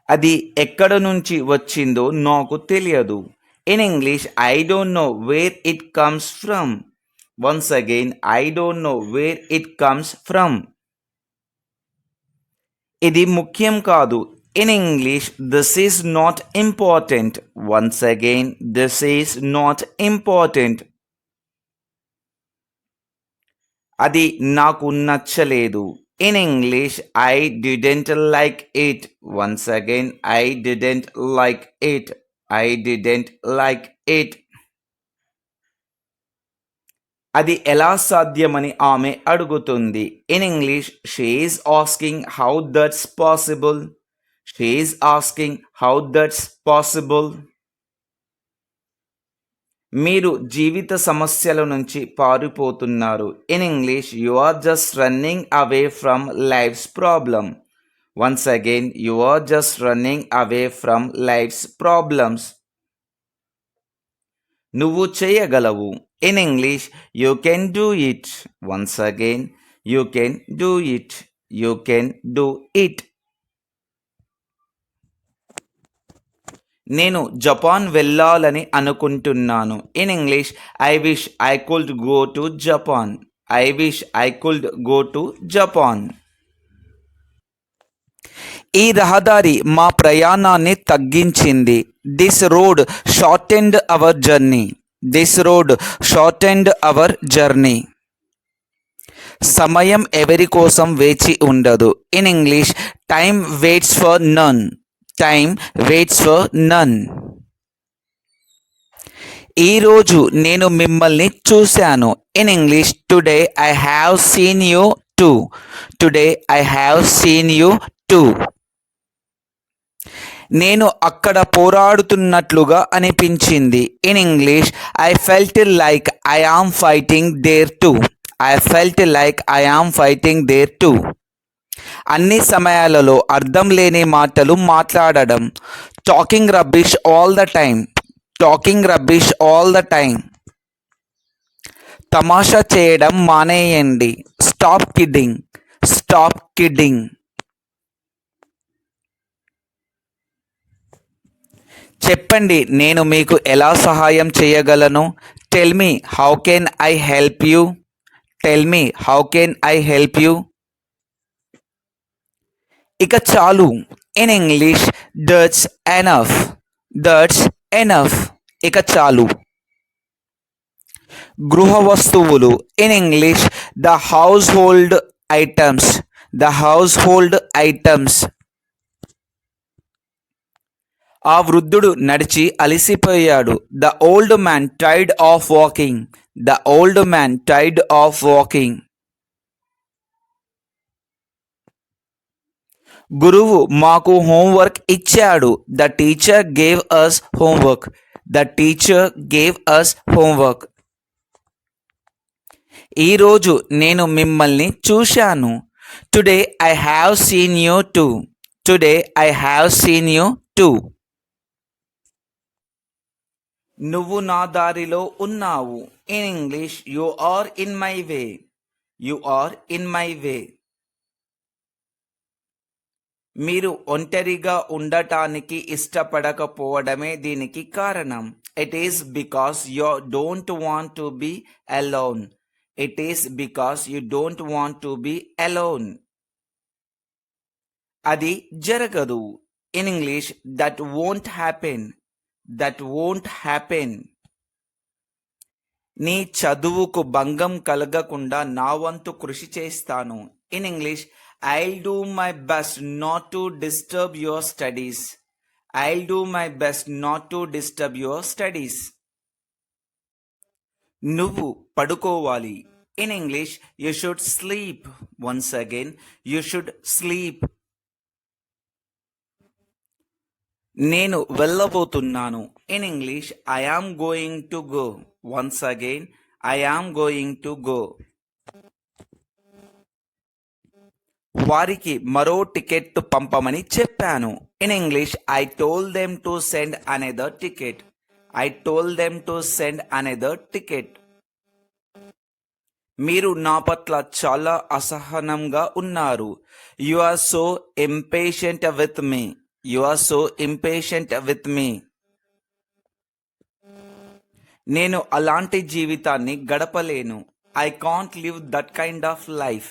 అది ఎక్కడ నుంచి వచ్చిందో నాకు తెలియదు. In English I don't know where it comes from. Once again I don't know where it comes from. ఇది ముఖ్యం కాదు. In English this is not important. Once again this is not important. అది నాకు నచ్చలేదు. In English I didn't like it. Once again I didn't like it. I didn't like it. అది ఎలా సాధ్యమని ఆమె అడుగుతుంది. In English she is asking how that's possible. She is asking how that's possible. మీరు జీవిత సమస్యల నుంచి పారిపోతున్నారు. In English you are just running away from life's problem. Once again you are just running away from life's problems. నువ్వు చేయగలవు. In English you can do it. Once again you can do it. You can do it. నేను Japan వెళ్ళాలని అనుకుంటున్నాను. In English I wish I could go to Japan. I wish I could go to Japan. ఈ రహదారి మా ప్రయాణాన్ని తగ్గించింది. This road shortened our journey. This road shortened our journey. సమయం ఎవరి కోసం వేచి ఉండదు. In English time waits for none. Time waits for none. ఈరోజు నేను మిమ్మల్ని చూశాను. In English today I have seen you too. Today I have seen you too. నేను అక్కడ పోరాడుతున్నట్లుగా అనిపించింది. In English I felt like I am fighting there too. I felt like I am fighting there too. అన్ని సమయాలలో అర్థం లేని మాటలు మాట్లాడడం. Talking rubbish all the time. Talking rubbish all the time. తమాషా చేయడం మానేయండి. Stop kidding. Stop kidding. చెప్పండి, నేను మీకు ఎలా సహాయం చేయగలను. Tell me how can I help you. Tell me how can I help you. ఇక చాలు. In English that's enough. That's enough. ఇక చాలు. గృహ వస్తువులు. In English the household items. The household items. ఆ వృద్ధుడు నడిచి అలసిపోయాడు. The old man tired of walking. The old man tired of walking. గురువు మాకు హోంవర్క్ ఇచ్చాడు. The teacher gave us homework. The teacher gave us homework. ఈరోజు నేను మిమ్మల్ని చూశాను. Today I have seen you too. Today I have seen you too. నువ్వు నా దారిలో ఉన్నావు. In English you are in my way. You are in my way. మీరు ఒంటరిగా ఉండటానికి ఇష్టపడకపోవడమే దీనికి కారణం. It is because you don't want to be alone. It is because you don't want to be alone. అది జరగదు. In English that won't happen. That won't happen. నీ చదువుకు భంగం కలగకుండా నా వంతు కృషి చేస్తాను. In English I'll do my best not to disturb your studies. I'll do my best not to disturb your studies. నువ్వు పడుకోవాలి. In English you should sleep. Once again you should sleep. నేను వెళ్ళబోతున్నాను. In English I am going to go. Once again I am going to go. వారికి మరో ticket పంపమని చెప్పాను. In English I told them to send another ticket. I told them to send another ticket. మీరు నా పట్ల చాలా అసహనంగా ఉన్నారు. You are so impatient with me. You are so impatient with me. నేను అలాంటి జీవితాన్ని గడపలేను. I can't live that kind of life.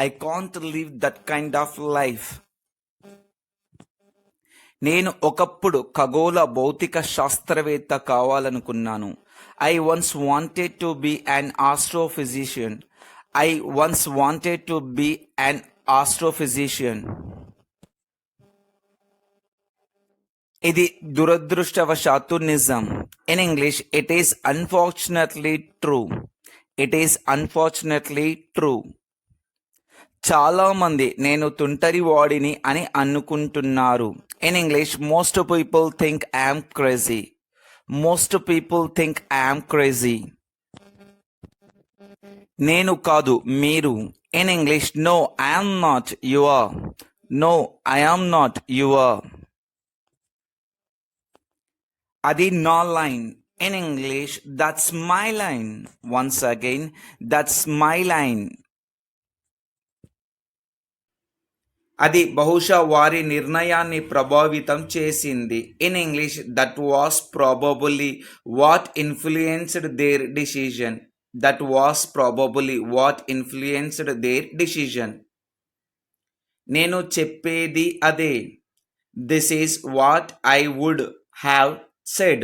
I can't live that kind of life. నేను ఒకప్పుడు ఖగోళ భౌతిక శాస్త్రవేత్త కావాలనుకున్నాను. I once wanted to be an astrophysician. I once wanted to be an astrophysician. ఇది దురదృష్టవశాత్తు నిజం. In English it is unfortunately true. It is unfortunately true. చాలా మంది నేను తుంటరి వాడిని అని అనుకుంటున్నారు. In English most people think I'm crazy. Most people think I'm crazy. నేను కాదు, మీరు. In English no I'm not, you are. No I'm not, you are. అది నా line. In English that's my line. Once again, that's my line. అది బహుశా వారి నిర్ణయాన్ని ప్రభావితం చేసింది. In English that was probably what influenced their decision. That was probably what influenced their decision. నేను చెప్పేది అదే. This is what I would have said.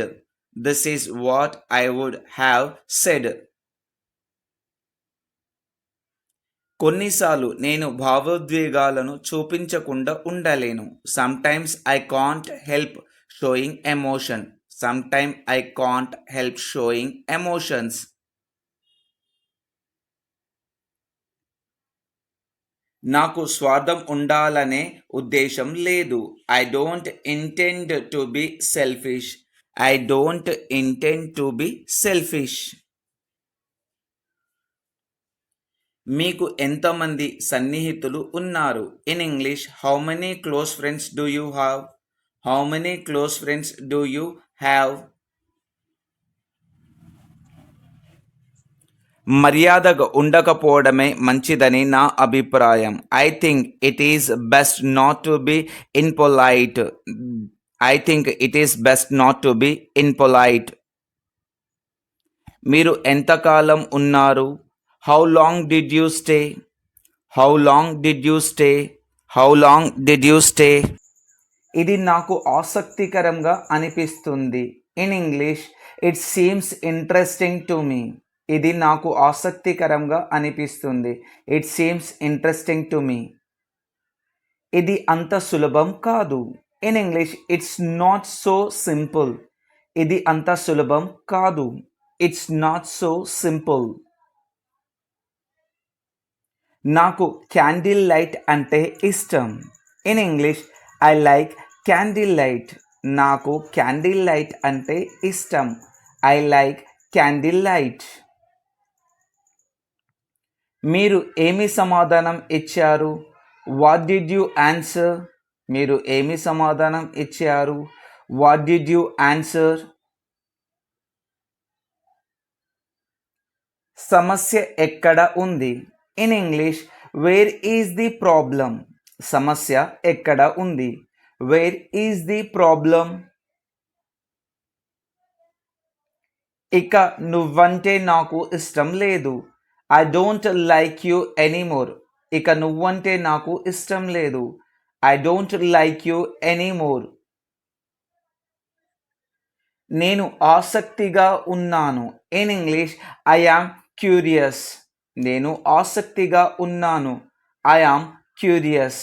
This is what I would have said. కొన్నిసార్లు నేను భావోద్వేగాలను చూపించకుండా ఉండలేను. Sometimes I can't help showing emotion. Sometimes I can't help showing emotions. నాకు స్వార్థం ఉండాలనే ఉద్దేశం లేదు. I don't intend to be selfish. I don't intend to be selfish. మీకు ఎంతమంది సన్నిహితులు ఉన్నారు? In English how many close friends do you have? How many close friends do you have? మర్యాదగా ఉండకపోవడమే మంచిదని నా అభిప్రాయం. I think it is best not to be impolite. I think it is best not to be impolite. మీరు ఎంతకాలం ఉన్నారు? How long did you stay? How long did you stay? How long did you stay? ఇది నాకు ఆసక్తికరంగా అనిపిస్తుంది. In English it seems interesting to me. ఇది నాకు ఆసక్తికరంగా అనిపిస్తుంది. It seems interesting to me. ఇది అంత సులభం కాదు. In English it's not so simple. ఇది అంత సులభం కాదు. It's not so simple. నాకు క్యాండిల్ లైట్ అంటే ఇష్టం. In English I like candle light. నాకు క్యాండిల్ లైట్ అంటే ఇష్టం. I like candle light. మీరు ఏమి సమాధానం ఇచ్చారు? What did you answer? మీరు ఏమి సమాధానం ఇచ్చారు? What did you answer? సమస్య ఎక్కడ ఉంది? In English where is the problem? సమస్య ఎక్కడ ఉంది? Where is the problem? ఇక నువ్వంటే నాకు ఇష్టం లేదు. I don't like you anymore. ఇక నువ్వంటే నాకు ఇష్టం లేదు. I don't like you anymore. నేను ఆసక్తిగా ఉన్నాను. In English I am curious. నేను ఆసక్తిగా ఉన్నాను. I am curious.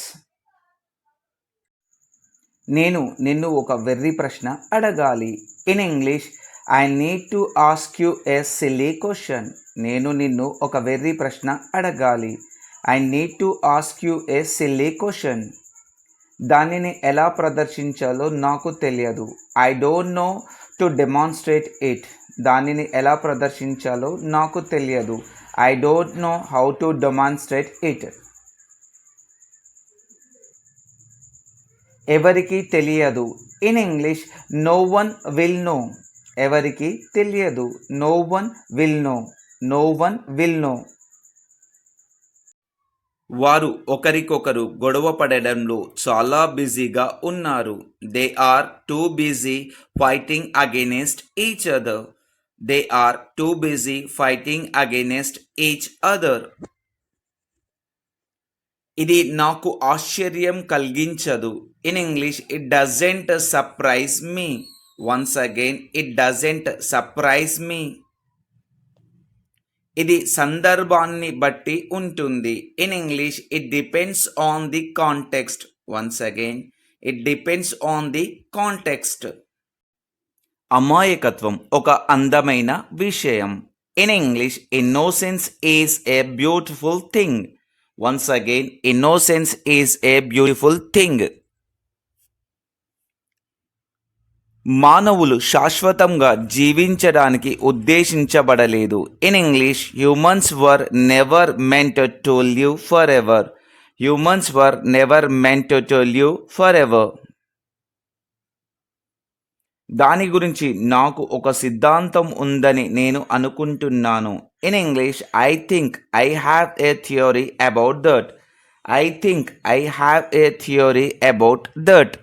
నేను నిన్ను ఒక వెర్రి ప్రశ్న అడగాలి. In English I need to ask you A silly question. నేను నిన్ను ఒక వెర్రి ప్రశ్న అడగాలి. I need to ask you A silly question. దానిని ఎలా ప్రదర్శించాలో నాకు తెలియదు. I don't know to demonstrate it. దానిని ఎలా ప్రదర్శించాలో నాకు తెలియదు. I don't know how to demonstrate it. ఎవరికి తెలియదు. In English no one will know. ఎవరికి తెలియదు. No one will know. No one will know. వారు ఒకరికొకరు గొడవ పడడంలో చాలా బిజీగా ఉన్నారు. They are too busy fighting against each other. They are too busy fighting against each other. ఇది నాకు ఆశ్చర్యం కలిగించదు. In English it doesn't surprise me. Once again it doesn't surprise me. ఇది సందర్భాన్ని బట్టి ఉంటుంది. In English it depends on the context. Once again it depends on the context. అమాయకత్వం ఒక అందమైన విషయం. In English innocence is a beautiful thing. Once again innocence is a beautiful thing. మానవులు శాశ్వతంగా జీవించడానికి ఉద్దేశించబడలేదు. In English humans were never meant to live forever. Humans were never meant to live forever. దాని గురించి నాకు ఒక సిద్ధాంతం ఉందని నేను అనుకుంటున్నాను. In English I think I have a theory about that. I think I have a theory about that.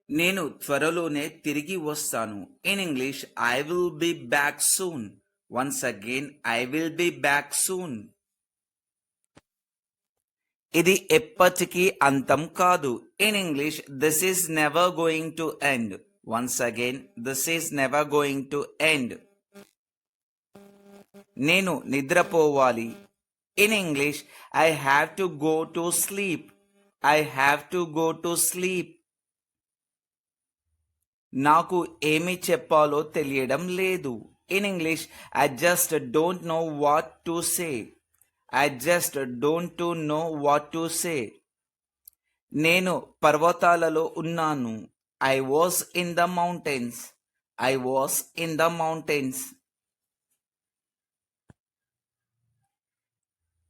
నేను త్వరలోనే తిరిగి వస్తాను. In English I will be back soon. Once again I will be back soon. ఇది ఎప్పటికీ అంతం కాదు. In English this is never going to end. Once again this is never going to end. నేను నిద్రపోవాలి. In English I have to go to sleep. I have to go to sleep. నాకు ఏమి చెప్పాలో తెలియడం లేదు. In English I just don't know what to say. I just don't know what to say. నేను పర్వతాలలో ఉన్నాను. I was in the mountains. I was in the mountains.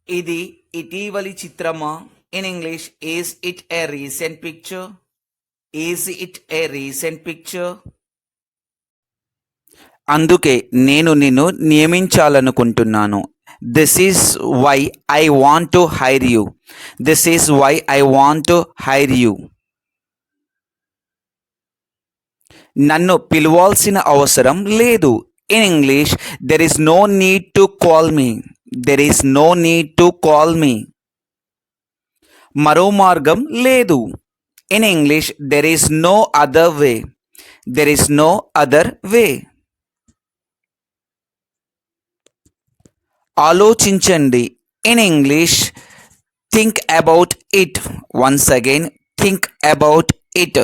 ఇది ఇటీవలి చిత్రమా? In English, is it a recent picture? Is it a recent picture? అందుకే నేను నిన్ను నియమించాలనుకుంటున్నాను. This is why I want to hire you. This is why I want to hire you. నన్ను పిలవాల్సిన అవసరం లేదు. In English, there is no need to call me. There is no need to call me. మరో మార్గం లేదు. In English, there is no other way. There is no other way. ఆలోచించండి. In English think about it. Once again think about it.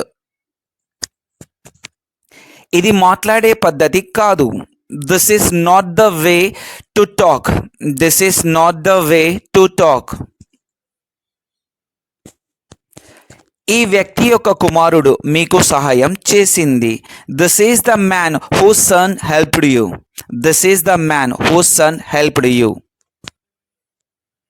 ఇది మాట్లాడే పద్ధతి కాదు. This is not the way to talk. This is not the way to talk. ఈ వ్యక్తి యొక్క కుమారుడు మీకు సహాయం చేసింది. This is the man whose son helped you. This is the man whose son helped you.